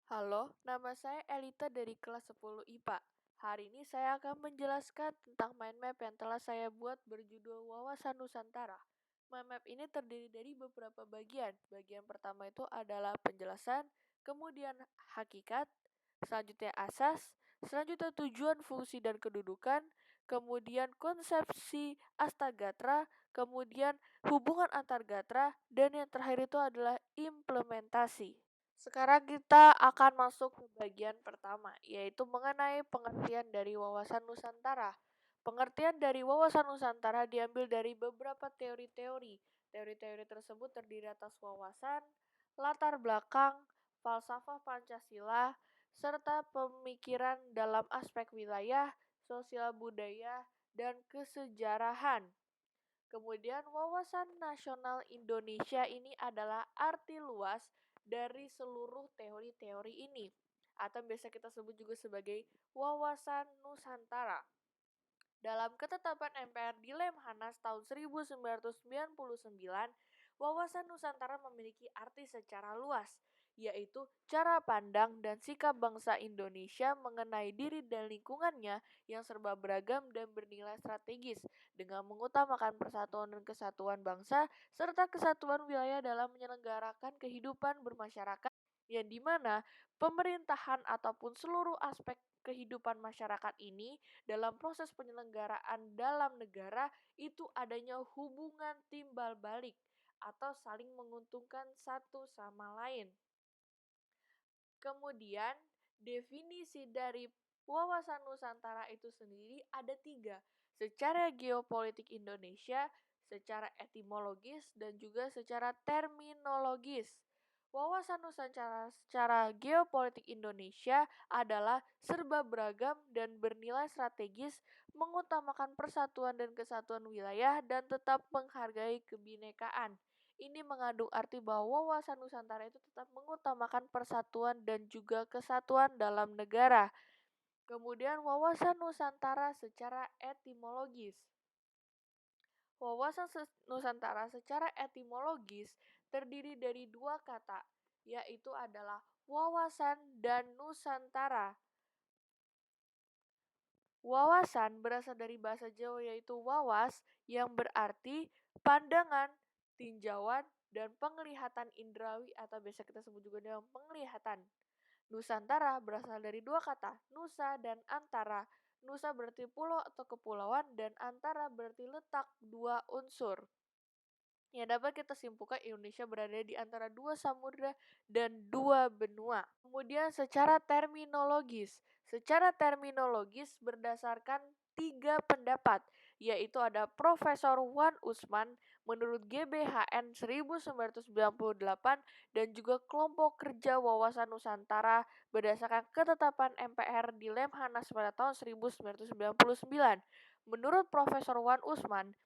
Halo, nama saya Elita dari kelas 10 IPA. Hari ini saya akan menjelaskan tentang mind map yang telah saya buat berjudul Wawasan Nusantara. Mind map ini terdiri dari beberapa bagian. Bagian pertama itu adalah penjelasan, kemudian hakikat, selanjutnya asas, selanjutnya tujuan, fungsi, dan kedudukan, kemudian konsepsi Astagatra, kemudian hubungan antar gatra, dan yang terakhir itu adalah implementasi. Sekarang kita akan masuk ke bagian pertama, yaitu mengenai pengertian dari wawasan Nusantara. Pengertian dari wawasan Nusantara diambil dari beberapa teori-teori. Teori-teori tersebut terdiri atas wawasan, latar belakang, falsafah Pancasila, serta pemikiran dalam aspek wilayah, sosial budaya, dan kesejarahan. Kemudian wawasan nasional Indonesia ini adalah arti luas dari seluruh teori-teori ini atau biasa kita sebut juga sebagai wawasan Nusantara. Dalam ketetapan MPR di Lemhanas tahun 1999, wawasan Nusantara memiliki arti secara luas, yaitu cara pandang dan sikap bangsa Indonesia mengenai diri dan lingkungannya yang serba beragam dan bernilai strategis, dengan mengutamakan persatuan dan kesatuan bangsa, serta kesatuan wilayah dalam menyelenggarakan kehidupan bermasyarakat, yang dimana pemerintahan ataupun seluruh aspek kehidupan masyarakat ini dalam proses penyelenggaraan dalam negara itu adanya hubungan timbal balik atau saling menguntungkan satu sama lain. Kemudian, definisi dari wawasan Nusantara itu sendiri ada tiga, secara geopolitik Indonesia, secara etimologis, dan juga secara terminologis. Wawasan Nusantara secara geopolitik Indonesia adalah serba beragam dan bernilai strategis, mengutamakan persatuan dan kesatuan wilayah, dan tetap menghargai kebinekaan. Ini mengandung arti bahwa wawasan Nusantara itu tetap mengutamakan persatuan dan juga kesatuan dalam negara. Kemudian wawasan Nusantara secara etimologis. Wawasan Nusantara secara etimologis terdiri dari dua kata, yaitu adalah wawasan dan Nusantara. Wawasan berasal dari bahasa Jawa yaitu wawas yang berarti pandangan, tinjauan, dan penglihatan indrawi atau biasa kita sebut juga dengan penglihatan. Nusantara berasal dari dua kata, nusa dan antara. Nusa berarti pulau atau kepulauan dan antara berarti letak dua unsur. Yang dapat kita simpulkan Indonesia berada di antara dua samudra dan dua benua. Kemudian secara terminologis berdasarkan tiga pendapat, yaitu ada Profesor Wan Usman menurut GBHN 1998 dan juga kelompok kerja wawasan Nusantara berdasarkan ketetapan MPR di Lemhanas pada tahun 1999. Menurut Profesor Wan Usman,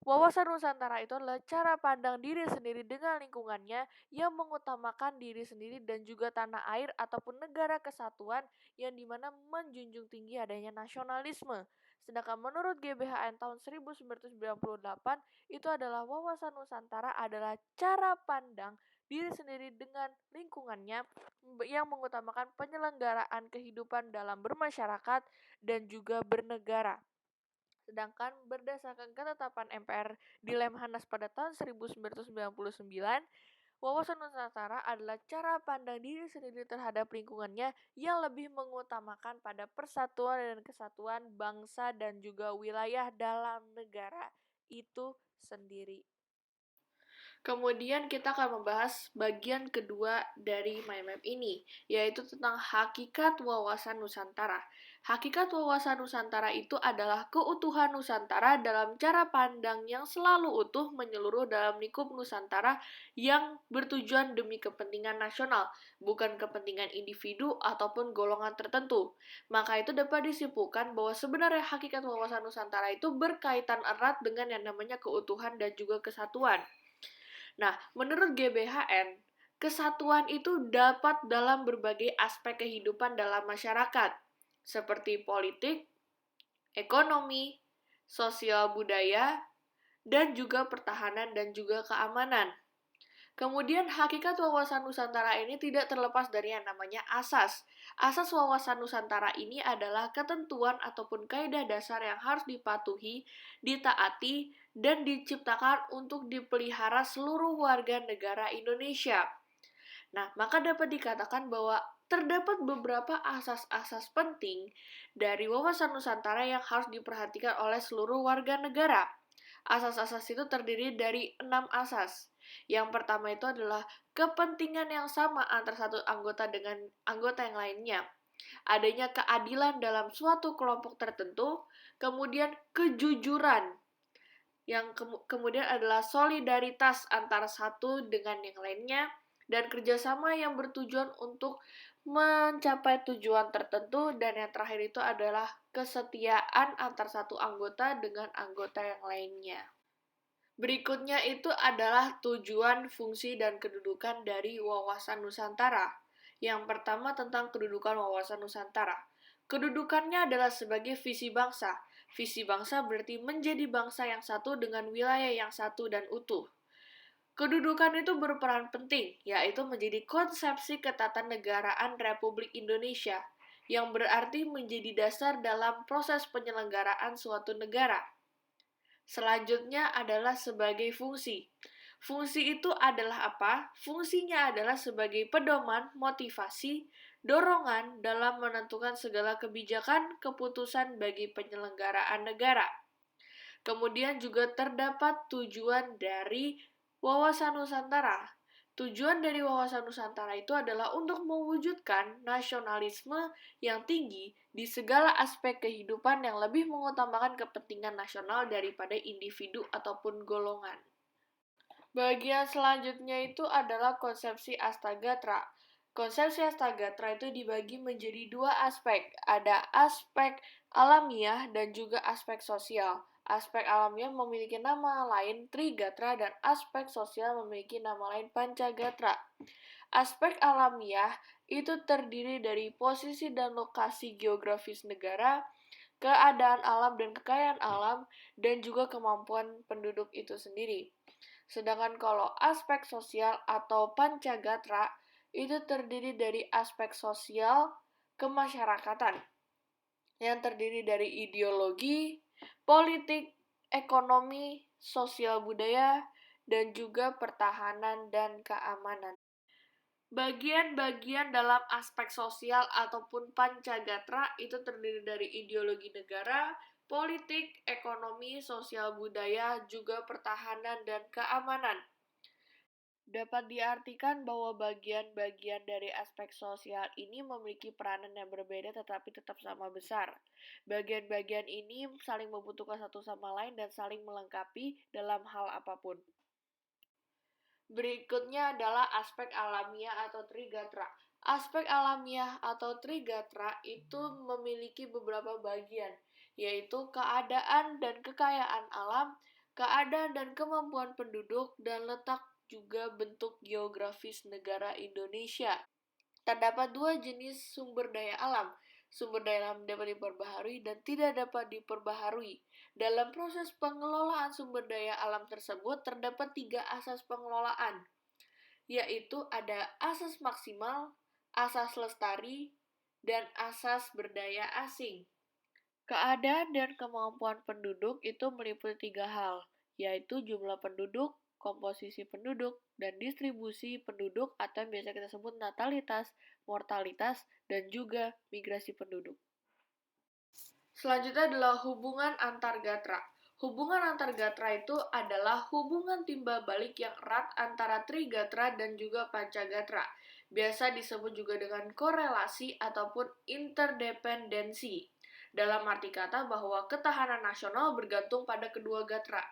wawasan Nusantara itu adalah cara pandang diri sendiri dengan lingkungannya yang mengutamakan diri sendiri dan juga tanah air ataupun negara kesatuan yang dimana menjunjung tinggi adanya nasionalisme. Sedangkan menurut GBHN tahun 1998 itu adalah wawasan Nusantara adalah cara pandang diri sendiri dengan lingkungannya yang mengutamakan penyelenggaraan kehidupan dalam bermasyarakat dan juga bernegara. Sedangkan berdasarkan ketetapan MPR di Lemhanas pada tahun 1999, wawasan Nusantara adalah cara pandang diri sendiri terhadap lingkungannya yang lebih mengutamakan pada persatuan dan kesatuan bangsa dan juga wilayah dalam negara itu sendiri. Kemudian kita akan membahas bagian kedua dari mind map ini, yaitu tentang hakikat wawasan Nusantara. Hakikat wawasan Nusantara itu adalah keutuhan Nusantara dalam cara pandang yang selalu utuh menyeluruh dalam lingkup Nusantara yang bertujuan demi kepentingan nasional, bukan kepentingan individu ataupun golongan tertentu. Maka itu dapat disimpulkan bahwa sebenarnya hakikat wawasan Nusantara itu berkaitan erat dengan yang namanya keutuhan dan juga kesatuan. Nah, menurut GBHN, kesatuan itu dapat dalam berbagai aspek kehidupan dalam masyarakat, seperti politik, ekonomi, sosial budaya, dan juga pertahanan dan juga keamanan. Kemudian hakikat wawasan Nusantara ini tidak terlepas dari yang namanya asas. Asas wawasan Nusantara ini adalah ketentuan ataupun kaidah dasar yang harus dipatuhi, ditaati, dan diciptakan untuk dipelihara seluruh warga negara Indonesia. Nah, maka dapat dikatakan bahwa terdapat beberapa asas-asas penting dari wawasan Nusantara yang harus diperhatikan oleh seluruh warga negara. Asas-asas itu terdiri dari 6 asas. Yang pertama itu adalah kepentingan yang sama antara satu anggota dengan anggota yang lainnya. Adanya keadilan dalam suatu kelompok tertentu, kemudian kejujuran, yang kemudian adalah solidaritas antara satu dengan yang lainnya, dan kerjasama yang bertujuan untuk mencapai tujuan tertentu, dan yang terakhir itu adalah kesetiaan antar satu anggota dengan anggota yang lainnya. Berikutnya itu adalah tujuan, fungsi, dan kedudukan dari wawasan Nusantara. Yang pertama tentang kedudukan wawasan Nusantara. Kedudukannya adalah sebagai visi bangsa. Visi bangsa berarti menjadi bangsa yang satu dengan wilayah yang satu dan utuh. Kedudukan itu berperan penting, yaitu menjadi konsepsi ketatanegaraan Republik Indonesia, yang berarti menjadi dasar dalam proses penyelenggaraan suatu negara. Selanjutnya adalah sebagai fungsi. Fungsi itu adalah apa? Fungsinya adalah sebagai pedoman, motivasi, dorongan dalam menentukan segala kebijakan, keputusan bagi penyelenggaraan negara. Kemudian juga terdapat tujuan dari wawasan Nusantara. Tujuan dari wawasan Nusantara itu adalah untuk mewujudkan nasionalisme yang tinggi di segala aspek kehidupan yang lebih mengutamakan kepentingan nasional daripada individu ataupun golongan. Bagian selanjutnya itu adalah konsepsi Astagatra. Konsepsi Astagatra itu dibagi menjadi dua aspek. Ada aspek alamiah dan juga aspek sosial. Aspek alamiah memiliki nama lain Trigatra dan aspek sosial memiliki nama lain Pancagatra. Aspek alamiah itu terdiri dari posisi dan lokasi geografis negara, keadaan alam dan kekayaan alam, dan juga kemampuan penduduk itu sendiri. Sedangkan kalau aspek sosial atau Pancagatra itu terdiri dari aspek sosial kemasyarakatan yang terdiri dari ideologi, politik, ekonomi, sosial budaya, dan juga pertahanan dan keamanan. Bagian-bagian dalam aspek sosial ataupun Pancagatra itu terdiri dari ideologi negara, politik, ekonomi, sosial budaya, juga pertahanan dan keamanan. Dapat diartikan bahwa bagian-bagian dari aspek sosial ini memiliki peranan yang berbeda tetapi tetap sama besar. Bagian-bagian ini saling membutuhkan satu sama lain dan saling melengkapi dalam hal apapun. Berikutnya adalah aspek alamiah atau Trigatra. Aspek alamiah atau Trigatra itu memiliki beberapa bagian, yaitu keadaan dan kekayaan alam, keadaan dan kemampuan penduduk, dan letak juga bentuk geografis negara Indonesia. Terdapat dua jenis sumber daya alam. Sumber daya alam dapat diperbaharui dan tidak dapat diperbaharui. Dalam proses pengelolaan sumber daya alam tersebut terdapat 3 asas pengelolaan, yaitu ada asas maksimal, asas lestari, dan asas berdaya asing. Keadaan dan kemampuan penduduk itu meliputi 3 hal, yaitu jumlah penduduk, komposisi penduduk, dan distribusi penduduk atau yang biasa kita sebut natalitas, mortalitas, dan juga migrasi penduduk. Selanjutnya adalah hubungan antar gatra. Hubungan antar gatra itu adalah hubungan timbal balik yang erat antara Trigatra dan juga Pancagatra. Biasa disebut juga dengan korelasi ataupun interdependensi. Dalam arti kata bahwa ketahanan nasional bergantung pada kedua gatra.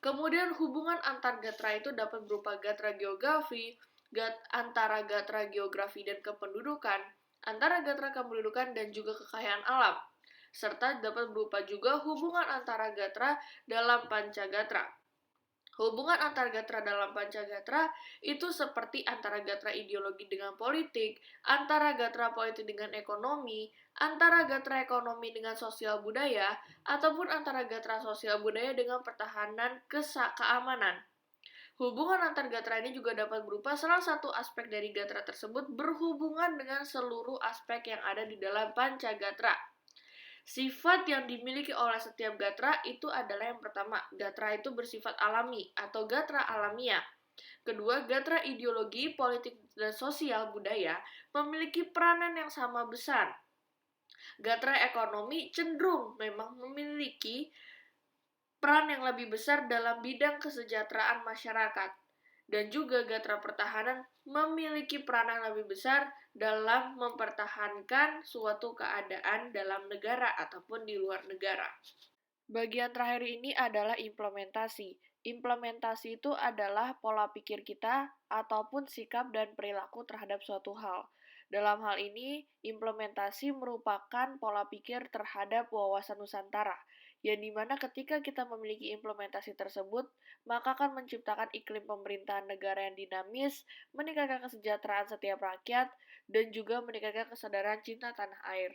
Kemudian hubungan antar gatra itu dapat berupa gatra geografi, antara gatra geografi dan kependudukan, antara gatra kependudukan dan juga kekayaan alam, serta dapat berupa juga hubungan antara gatra dalam Pancagatra. Hubungan antar gatra dalam Pancagatra itu seperti antara gatra ideologi dengan politik, antara gatra politik dengan ekonomi, antara gatra ekonomi dengan sosial budaya, ataupun antara gatra sosial budaya dengan pertahanan keamanan. Hubungan antar gatra ini juga dapat berupa salah satu aspek dari gatra tersebut berhubungan dengan seluruh aspek yang ada di dalam pancagatra. Sifat yang dimiliki oleh setiap gatra itu adalah yang pertama, gatra itu bersifat alami atau gatra alamiah. Kedua, gatra ideologi, politik, dan sosial budaya memiliki peranan yang sama besar. Gatra ekonomi cenderung memang memiliki peran yang lebih besar dalam bidang kesejahteraan masyarakat. Dan juga gatra pertahanan memiliki peran yang lebih besar dalam mempertahankan suatu keadaan dalam negara ataupun di luar negara. Bagian terakhir ini adalah implementasi. Implementasi itu adalah pola pikir kita ataupun sikap dan perilaku terhadap suatu hal. Dalam hal ini, implementasi merupakan pola pikir terhadap wawasan Nusantara, yang dimana ketika kita memiliki implementasi tersebut, maka akan menciptakan iklim pemerintahan negara yang dinamis, meningkatkan kesejahteraan setiap rakyat, dan juga meningkatkan kesadaran cinta tanah air.